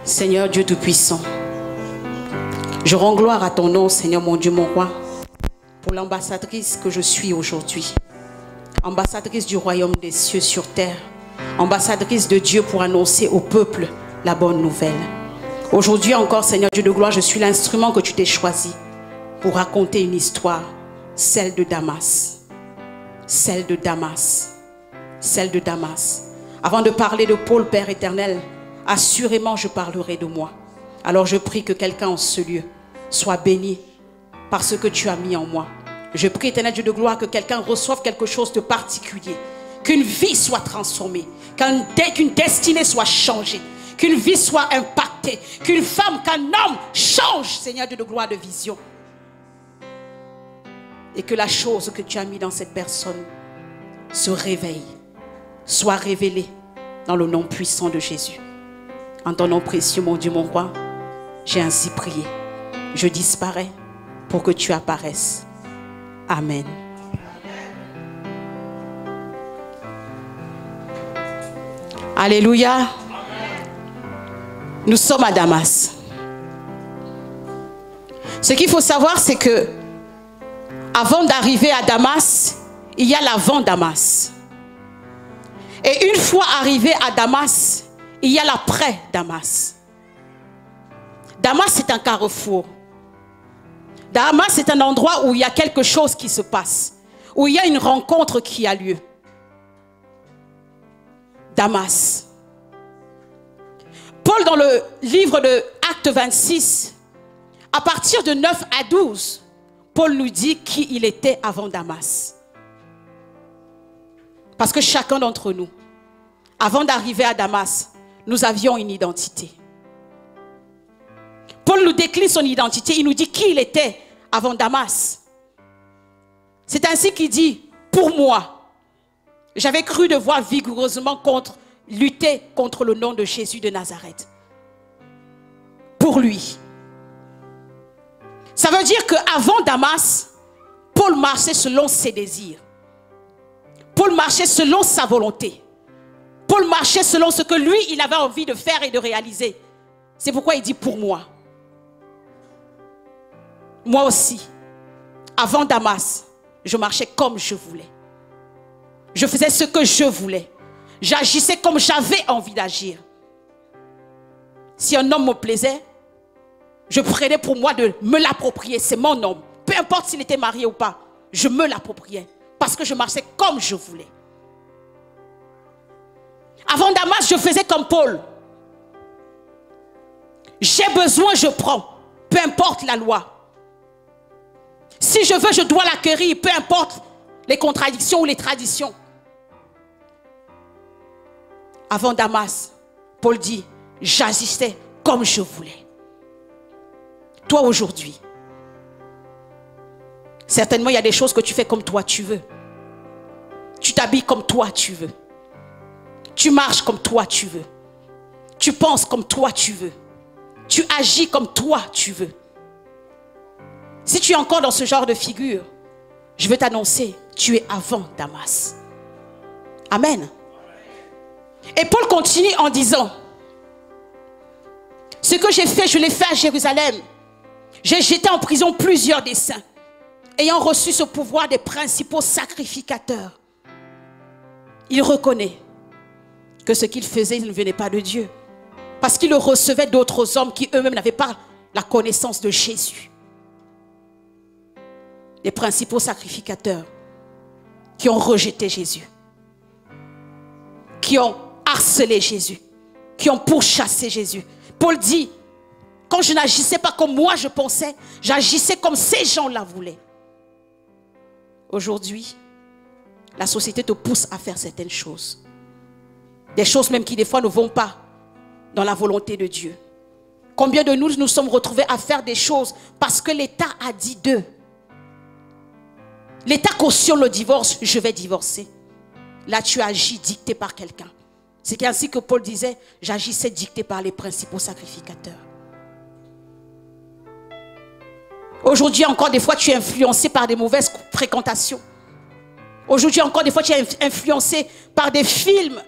Seigneur Dieu Tout-Puissant, je rends gloire à ton nom, Seigneur mon Dieu, mon roi, pour l'ambassadrice que je suis aujourd'hui. Ambassadrice du royaume des cieux sur terre. Ambassadrice de Dieu pour annoncer au peuple la bonne nouvelle. Aujourd'hui encore, Seigneur Dieu de gloire, je suis l'instrument que tu t'es choisi pour raconter une histoire, celle de Damas. Celle de Damas. Celle de Damas. Avant de parler de Paul, Père éternel, assurément je parlerai de moi. Alors je prie que quelqu'un en ce lieu soit béni par ce que tu as mis en moi. Je prie, éternel Dieu de gloire, que quelqu'un reçoive quelque chose de particulier. Qu'une vie soit transformée. Qu'une destinée soit changée. Qu'une vie soit impactée. Qu'une femme, qu'un homme change, Seigneur Dieu de gloire, de vision. Et que la chose que tu as mis dans cette personne se réveille. Soit révélée dans le nom puissant de Jésus. En ton nom précieux, mon Dieu, mon roi, j'ai ainsi prié. Je disparais pour que tu apparaisses. Amen. Alléluia. Nous sommes à Damas. Ce qu'il faut savoir, c'est que avant d'arriver à Damas, il y a l'avant-Damas. Et une fois arrivé à Damas, il y a l'après-Damas. Damas, c'est un carrefour. Damas, c'est un endroit où il y a quelque chose qui se passe, où il y a une rencontre qui a lieu. Damas. Paul, dans le livre de Actes 26, à partir de 9 à 12, Paul nous dit qui il était avant Damas. Parce que chacun d'entre nous, avant d'arriver à Damas, nous avions une identité. Paul nous décline son identité, il nous dit qui il était avant Damas. C'est ainsi qu'il dit, pour moi, j'avais cru devoir vigoureusement lutter contre le nom de Jésus de Nazareth. Pour lui. Ça veut dire qu'avant Damas, Paul marchait selon ses désirs. Paul marchait selon sa volonté. Paul marchait selon ce que lui, il avait envie de faire et de réaliser. C'est pourquoi il dit pour moi. Moi aussi, avant Damas, je marchais comme je voulais. Je faisais ce que je voulais. J'agissais comme j'avais envie d'agir. Si un homme me plaisait, je prenais pour moi de me l'approprier. C'est mon homme. Peu importe s'il était marié ou pas, je me l'appropriais. Parce que je marchais comme je voulais. Avant Damas, je faisais comme Paul. J'ai besoin, je prends. Peu importe la loi. Si je veux, je dois l'acquérir. Peu importe les contradictions ou les traditions. Avant Damas, Paul dit, j'agissais comme je voulais. Toi aujourd'hui, certainement il y a des choses que tu fais comme toi tu veux. Tu t'habilles comme toi tu veux. Tu marches comme toi tu veux. Tu penses comme toi tu veux. Tu agis comme toi tu veux. Si tu es encore dans ce genre de figure, je veux t'annoncer, tu es avant Damas. Amen. Et Paul continue en disant, ce que j'ai fait, je l'ai fait à Jérusalem. J'ai jeté en prison plusieurs des saints, ayant reçu ce pouvoir des principaux sacrificateurs. Il reconnaît que ce qu'il faisait, il ne venait pas de Dieu. Parce qu'il le recevait d'autres hommes qui eux-mêmes n'avaient pas la connaissance de Jésus. Les principaux sacrificateurs qui ont rejeté Jésus. Qui ont harcelé Jésus. Qui ont pourchassé Jésus. Paul dit, quand je n'agissais pas comme moi je pensais, j'agissais comme ces gens-là voulaient. Aujourd'hui, la société te pousse à faire certaines choses. Des choses même qui des fois ne vont pas dans la volonté de Dieu. Combien de nous nous sommes retrouvés à faire des choses parce que l'État a dit d'eux. L'État cautionne le divorce, je vais divorcer. Là tu agis dicté par quelqu'un. C'est ainsi que Paul disait, j'agissais dicté par les principaux sacrificateurs. Aujourd'hui encore des fois tu es influencé par des mauvaises fréquentations. Aujourd'hui encore des fois tu es influencé par des films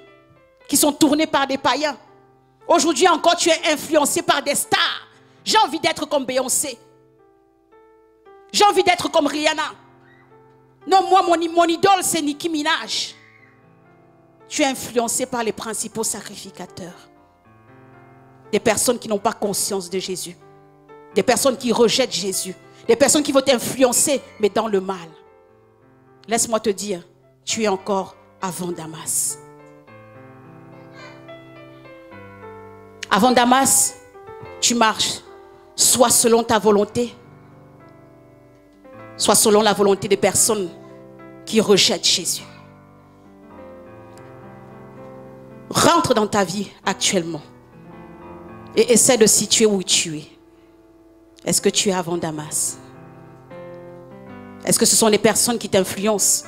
qui sont tournés par des païens. Aujourd'hui encore, tu es influencé par des stars. J'ai envie d'être comme Beyoncé. J'ai envie d'être comme Rihanna. Non, moi, mon idole, c'est Nicki Minaj. Tu es influencé par les principaux sacrificateurs. Des personnes qui n'ont pas conscience de Jésus. Des personnes qui rejettent Jésus. Des personnes qui vont t'influencer, mais dans le mal. Laisse-moi te dire, tu es encore avant Damas. Avant Damas, tu marches soit selon ta volonté, soit selon la volonté des personnes qui rejettent Jésus. Rentre dans ta vie actuellement et essaie de situer où tu es. Est-ce que tu es avant Damas? Est-ce que ce sont les personnes qui t'influencent?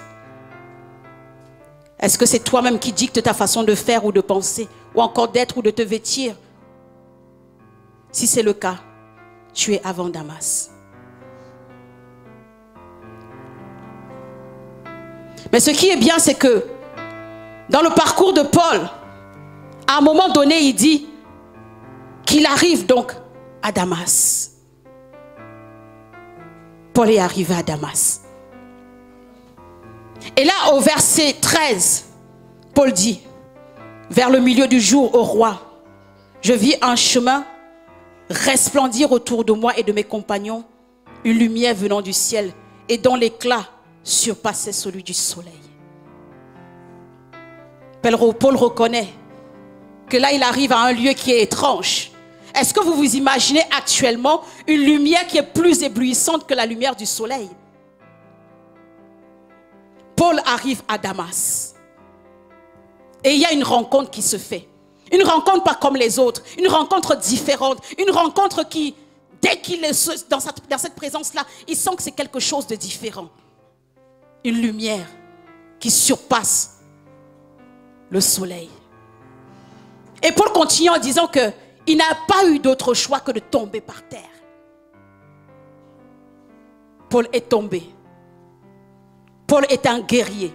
Est-ce que c'est toi-même qui dictes ta façon de faire ou de penser, ou encore d'être ou de te vêtir? Si c'est le cas, tu es avant Damas. Mais ce qui est bien, c'est que dans le parcours de Paul, à un moment donné, il dit qu'il arrive donc à Damas. Paul est arrivé à Damas. Et là, au verset 13, Paul dit, vers le milieu du jour, ô roi, je vis un chemin resplendir autour de moi et de mes compagnons, une lumière venant du ciel et dont l'éclat surpassait celui du soleil. Paul reconnaît que là, il arrive à un lieu qui est étrange. Est-ce que vous vous imaginez actuellement une lumière qui est plus éblouissante que la lumière du soleil? Paul arrive à Damas. Et il y a une rencontre qui se fait. Une rencontre pas comme les autres. Une rencontre différente. Une rencontre qui, dès qu'il est dans cette présence-là, il sent que c'est quelque chose de différent. Une lumière qui surpasse le soleil. Et Paul continue en disant que il n'a pas eu d'autre choix que de tomber par terre. Paul est tombé. Paul est un guerrier.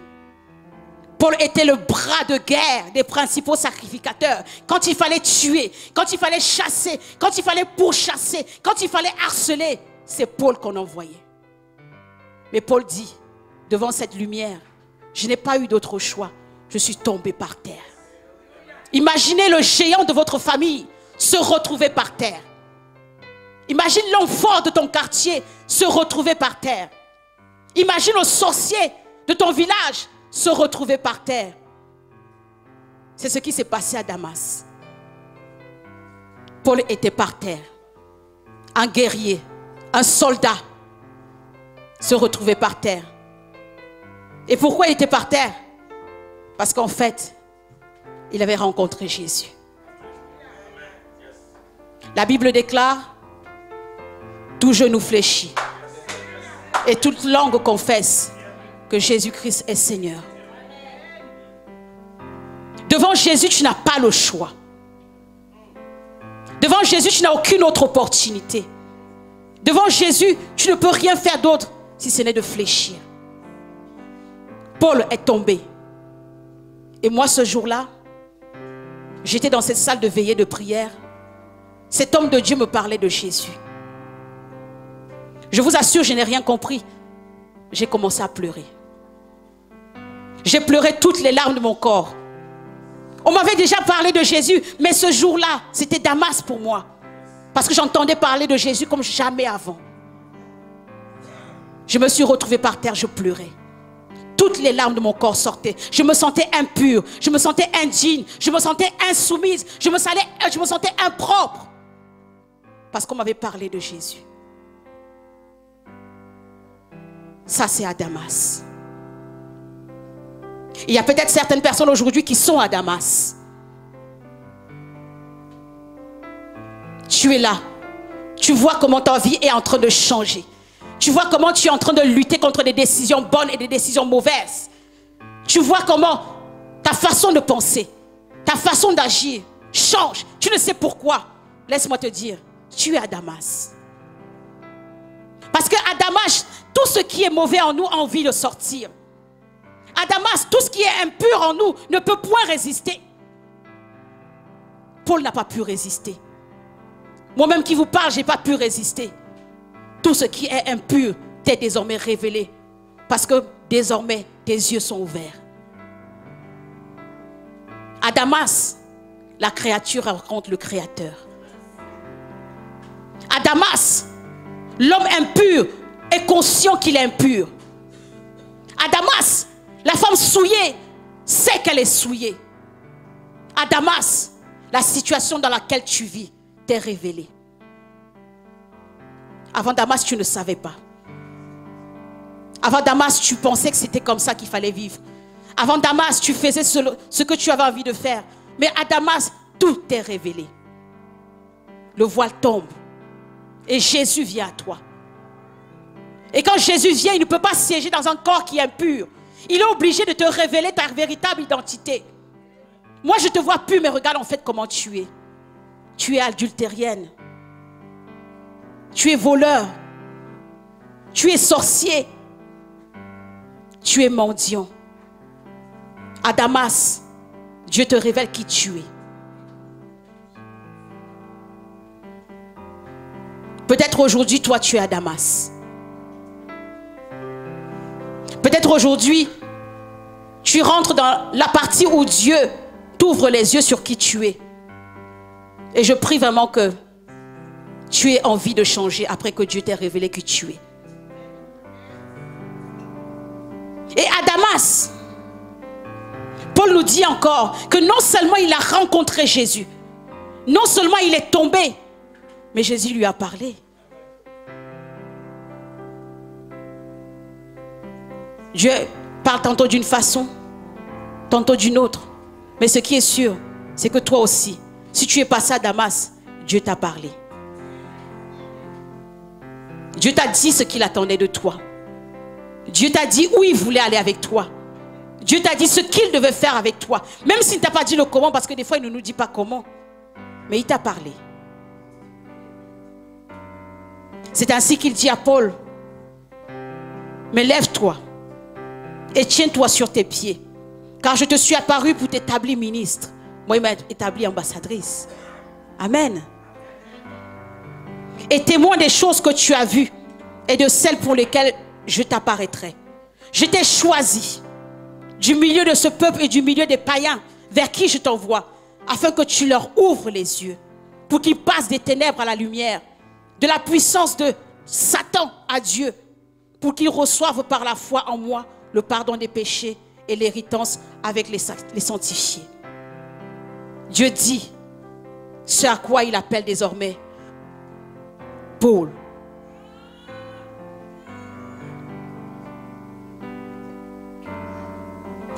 Paul était le bras de guerre des principaux sacrificateurs. Quand il fallait tuer, quand il fallait chasser, quand il fallait pourchasser, quand il fallait harceler, c'est Paul qu'on envoyait. Mais Paul dit, devant cette lumière, je n'ai pas eu d'autre choix. Je suis tombé par terre. Imaginez le géant de votre famille se retrouver par terre. Imagine l'enfant de ton quartier se retrouver par terre. Imagine le sorcier de ton village se retrouver par terre. C'est ce qui s'est passé à Damas. Paul était par terre. Un guerrier, un soldat se retrouvait par terre. Et pourquoi il était par terre? Parce qu'en fait, il avait rencontré Jésus. La Bible déclare, tout genou fléchit et toute langue confesse que Jésus-Christ est Seigneur. Devant Jésus, tu n'as pas le choix. Devant Jésus, tu n'as aucune autre opportunité. Devant Jésus, tu ne peux rien faire d'autre si ce n'est de fléchir. Paul est tombé. Et moi, ce jour-là, j'étais dans cette salle de veillée de prière. Cet homme de Dieu me parlait de Jésus. Je vous assure, je n'ai rien compris. J'ai commencé à pleurer. J'ai pleuré toutes les larmes de mon corps. On m'avait déjà parlé de Jésus, mais ce jour-là, c'était Damas pour moi. Parce que j'entendais parler de Jésus comme jamais avant. Je me suis retrouvée par terre, je pleurais. Toutes les larmes de mon corps sortaient. Je me sentais impure, je me sentais indigne, je me sentais insoumise, je me sentais impropre. Parce qu'on m'avait parlé de Jésus. Ça, c'est à Damas. Il y a peut-être certaines personnes aujourd'hui qui sont à Damas. Tu es là. Tu vois comment ta vie est en train de changer. Tu vois comment tu es en train de lutter contre des décisions bonnes et des décisions mauvaises. Tu vois comment ta façon de penser, ta façon d'agir change. Tu ne sais pourquoi. Laisse-moi te dire, tu es à Damas. Parce qu'à Damas, tout ce qui est mauvais en nous a envie de sortir. À Damas, tout ce qui est impur en nous ne peut point résister. Paul n'a pas pu résister. Moi-même qui vous parle, je n'ai pas pu résister. Tout ce qui est impur t'est désormais révélé. Parce que désormais, tes yeux sont ouverts. À Damas, la créature rencontre le Créateur. À Damas, l'homme impur est conscient qu'il est impur. À Damas, la femme souillée sait qu'elle est souillée. À Damas, la situation dans laquelle tu vis t'est révélée. Avant Damas, tu ne savais pas. Avant Damas, tu pensais que c'était comme ça qu'il fallait vivre. Avant Damas, tu faisais ce que tu avais envie de faire. Mais à Damas, tout est révélé. Le voile tombe. Et Jésus vient à toi. Et quand Jésus vient, il ne peut pas siéger dans un corps qui est impur. Il est obligé de te révéler ta véritable identité. Moi, je te vois plus, mais regarde en fait comment tu es. Tu es adultérienne. Tu es voleur. Tu es sorcier. Tu es mendiant. À Damas, Dieu te révèle qui tu es. Peut-être aujourd'hui, toi, tu es à Damas. Peut-être aujourd'hui, tu rentres dans la partie où Dieu t'ouvre les yeux sur qui tu es. Et je prie vraiment que tu aies envie de changer après que Dieu t'ait révélé qui tu es. Et à Damas, Paul nous dit encore que non seulement il a rencontré Jésus, non seulement il est tombé, mais Jésus lui a parlé. Dieu parle tantôt d'une façon, tantôt d'une autre. Mais ce qui est sûr, c'est que toi aussi, si tu es passé à Damas, Dieu t'a parlé. Dieu t'a dit ce qu'il attendait de toi. Dieu t'a dit où il voulait aller avec toi. Dieu t'a dit ce qu'il devait faire avec toi. Même s'il ne t'a pas dit le comment, parce que des fois il ne nous dit pas comment. Mais il t'a parlé. C'est ainsi qu'il dit à Paul, mais lève-toi et tiens-toi sur tes pieds. Car je te suis apparu pour t'établir ministre. Moi, il m'a établi ambassadrice. Amen. Et témoin des choses que tu as vues et de celles pour lesquelles je t'apparaîtrai. Je t'ai choisi du milieu de ce peuple et du milieu des païens vers qui je t'envoie, afin que tu leur ouvres les yeux, pour qu'ils passent des ténèbres à la lumière, de la puissance de Satan à Dieu, pour qu'ils reçoivent par la foi en moi le pardon des péchés et l'héritance avec les sanctifiés. Dieu dit ce à quoi il appelle désormais Paul.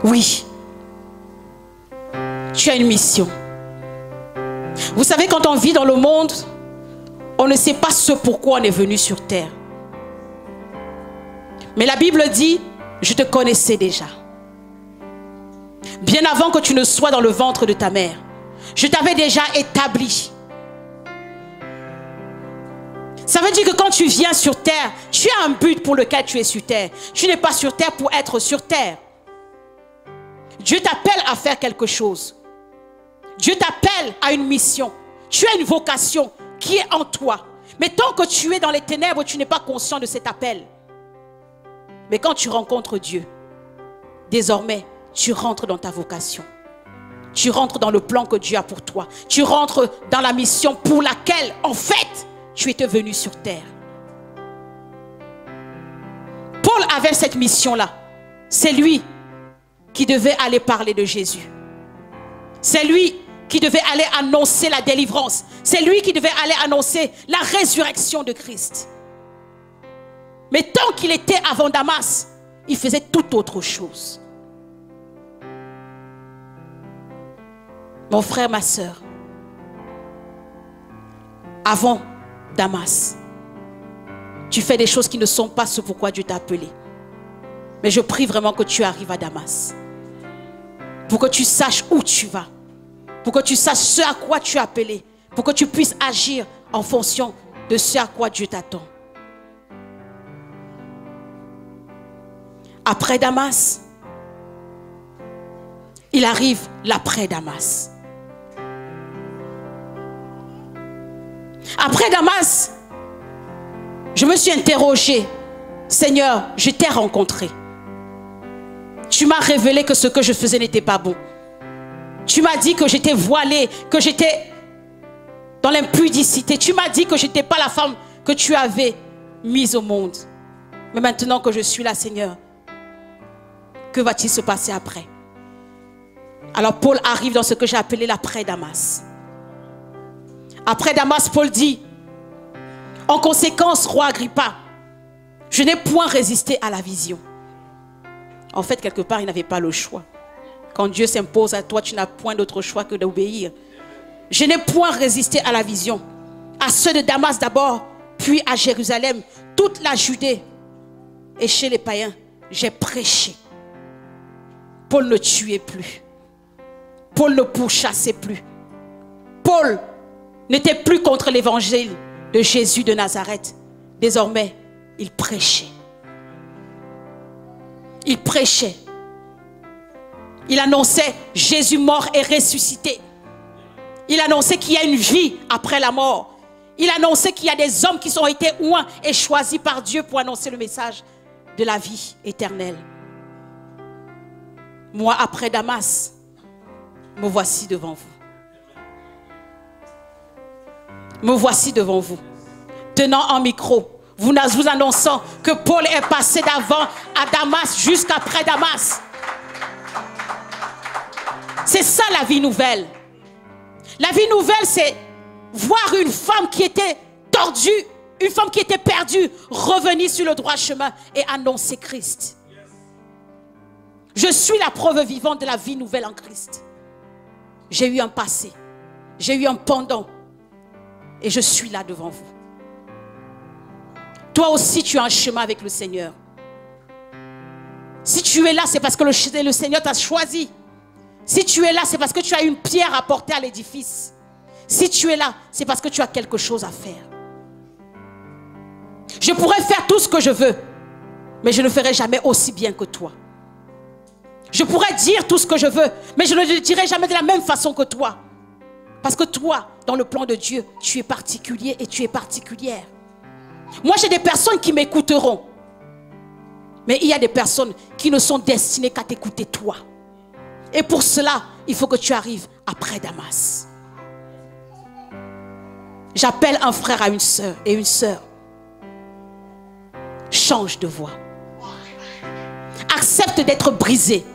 Oui, tu as une mission. Vous savez, quand on vit dans le monde, on ne sait pas ce pourquoi on est venu sur terre. Mais la Bible dit, je te connaissais déjà. Bien avant que tu ne sois dans le ventre de ta mère, je t'avais déjà établi. Ça veut dire que quand tu viens sur terre, tu as un but pour lequel tu es sur terre. Tu n'es pas sur terre pour être sur terre. Dieu t'appelle à faire quelque chose. Dieu t'appelle à une mission. Tu as une vocation qui est en toi. Mais tant que tu es dans les ténèbres, tu n'es pas conscient de cet appel. Mais quand tu rencontres Dieu, désormais, tu rentres dans ta vocation. Tu rentres dans le plan que Dieu a pour toi. Tu rentres dans la mission pour laquelle, en fait, tu étais venu sur terre. Paul avait cette mission-là. C'est lui qui devait aller parler de Jésus. C'est lui qui devait aller annoncer la délivrance. C'est lui qui devait aller annoncer la résurrection de Christ. Mais tant qu'il était avant Damas, il faisait tout autre chose. Mon frère, ma soeur, avant Damas, tu fais des choses qui ne sont pas ce pourquoi Dieu t'a appelé. Mais je prie vraiment que tu arrives à Damas. Pour que tu saches où tu vas. Pour que tu saches ce à quoi tu es appelé. Pour que tu puisses agir en fonction de ce à quoi Dieu t'attend. Après Damas, il arrive l'après Damas. Après Damas, je me suis interrogée. Seigneur, je t'ai rencontré. Tu m'as révélé que ce que je faisais n'était pas bon. Tu m'as dit que j'étais voilée, que j'étais dans l'impudicité. Tu m'as dit que je n'étais pas la femme que tu avais mise au monde. Mais maintenant que je suis là, Seigneur, que va-t-il se passer après? Alors Paul arrive dans ce que j'ai appelé l'après-Damas. Après Damas, Paul dit, en conséquence, roi Agrippa, je n'ai point résisté à la vision. En fait, quelque part, il n'avait pas le choix. Quand Dieu s'impose à toi, tu n'as point d'autre choix que d'obéir. Je n'ai point résisté à la vision. À ceux de Damas d'abord, puis à Jérusalem, toute la Judée. Et chez les païens, j'ai prêché. Paul ne tuait plus. Paul ne pourchassait plus. Paul n'était plus contre l'évangile de Jésus de Nazareth. Désormais, il prêchait. Il prêchait. Il annonçait Jésus mort et ressuscité. Il annonçait qu'il y a une vie après la mort. Il annonçait qu'il y a des hommes qui ont été oints et choisis par Dieu pour annoncer le message de la vie éternelle. Moi, après Damas, me voici devant vous. Me voici devant vous, tenant un micro, vous annonçant que Paul est passé d'avant à Damas jusqu'après Damas. C'est ça la vie nouvelle. La vie nouvelle, c'est voir une femme qui était tordue, une femme qui était perdue, revenir sur le droit chemin et annoncer Christ. Je suis la preuve vivante de la vie nouvelle en Christ. J'ai eu un passé, j'ai eu un pendant et je suis là devant vous. Toi aussi, tu as un chemin avec le Seigneur. Si tu es là, c'est parce que le Seigneur t'a choisi. Si tu es là, c'est parce que tu as une pierre à porter à l'édifice. Si tu es là, c'est parce que tu as quelque chose à faire. Je pourrais faire tout ce que je veux, mais je ne ferai jamais aussi bien que toi. Je pourrais dire tout ce que je veux, mais je ne le dirai jamais de la même façon que toi. Parce que toi, dans le plan de Dieu, tu es particulier et tu es particulière. Moi, j'ai des personnes qui m'écouteront. Mais il y a des personnes qui ne sont destinées qu'à t'écouter toi. Et pour cela, il faut que tu arrives après Damas. J'appelle un frère à une sœur et une sœur. Change de voie. Accepte d'être brisé.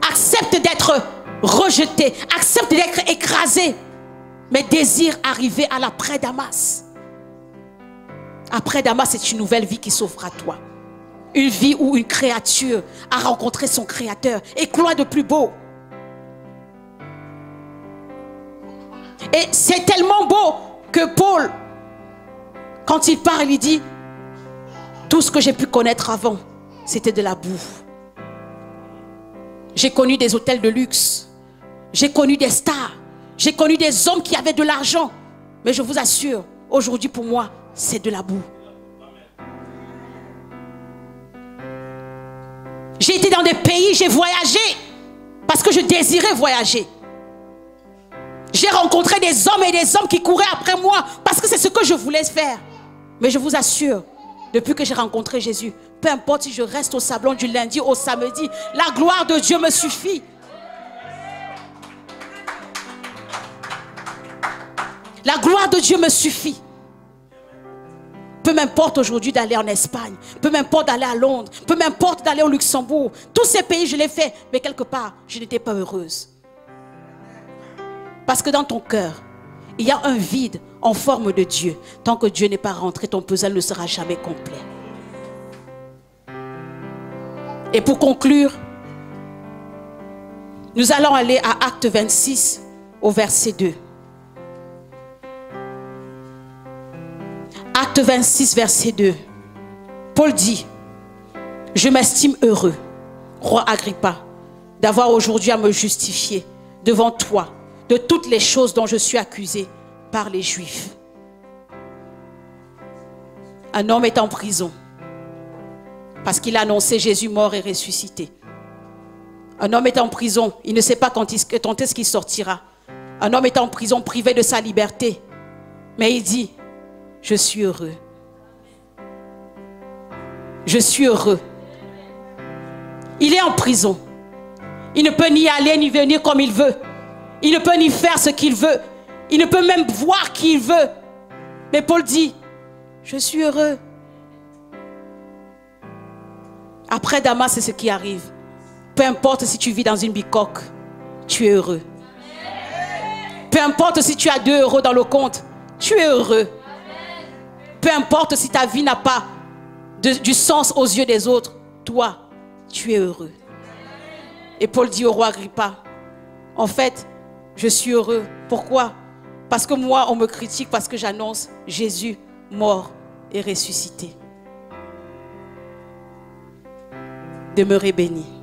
Accepte d'être rejeté. Accepte d'être écrasé. Mais désire arriver à l'après Damas. Après Damas, c'est une nouvelle vie qui s'offre à toi. Une vie où une créature a rencontré son créateur. Et quoi de plus beau? Et c'est tellement beau que Paul, quand il parle, il dit, tout ce que j'ai pu connaître avant, c'était de la boue. J'ai connu des hôtels de luxe. J'ai connu des stars. J'ai connu des hommes qui avaient de l'argent. Mais je vous assure, aujourd'hui pour moi, c'est de la boue. J'ai été dans des pays, j'ai voyagé parce que je désirais voyager. J'ai rencontré des hommes qui couraient après moi parce que c'est ce que je voulais faire. Mais je vous assure, depuis que j'ai rencontré Jésus, peu importe si je reste au sablon du lundi au samedi, la gloire de Dieu me suffit. La gloire de Dieu me suffit. Peu m'importe aujourd'hui d'aller en Espagne, peu m'importe d'aller à Londres, peu m'importe d'aller au Luxembourg. Tous ces pays, je l'ai fait, mais quelque part, je n'étais pas heureuse. Parce que dans ton cœur, il y a un vide en forme de Dieu. Tant que Dieu n'est pas rentré, ton puzzle ne sera jamais complet. Et pour conclure, nous allons aller à Acte 26 au verset 2. Acte 26, verset 2. Paul dit, je m'estime heureux, roi Agrippa, d'avoir aujourd'hui à me justifier devant toi de toutes les choses dont je suis accusé par les Juifs. Un homme est en prison parce qu'il a annoncé Jésus mort et ressuscité. Un homme est en prison, il ne sait pas quand est-ce qu'il sortira. Un homme est en prison privé de sa liberté Mais il dit, je suis heureux. Je suis heureux. Il est en prison. Il ne peut ni aller ni venir comme il veut. Il ne peut ni faire ce qu'il veut. Il ne peut même voir qui il veut. Mais Paul dit, je suis heureux. Après Damas, c'est ce qui arrive. Peu importe si tu vis dans une bicoque, tu es heureux. Peu importe si tu as 2 euros dans le compte, tu es heureux. Peu importe si ta vie n'a pas du sens aux yeux des autres, toi, tu es heureux. Et Paul dit au roi Agrippa, en fait, je suis heureux. Pourquoi? Parce que moi, on me critique parce que j'annonce Jésus mort et ressuscité. Demeurez bénis.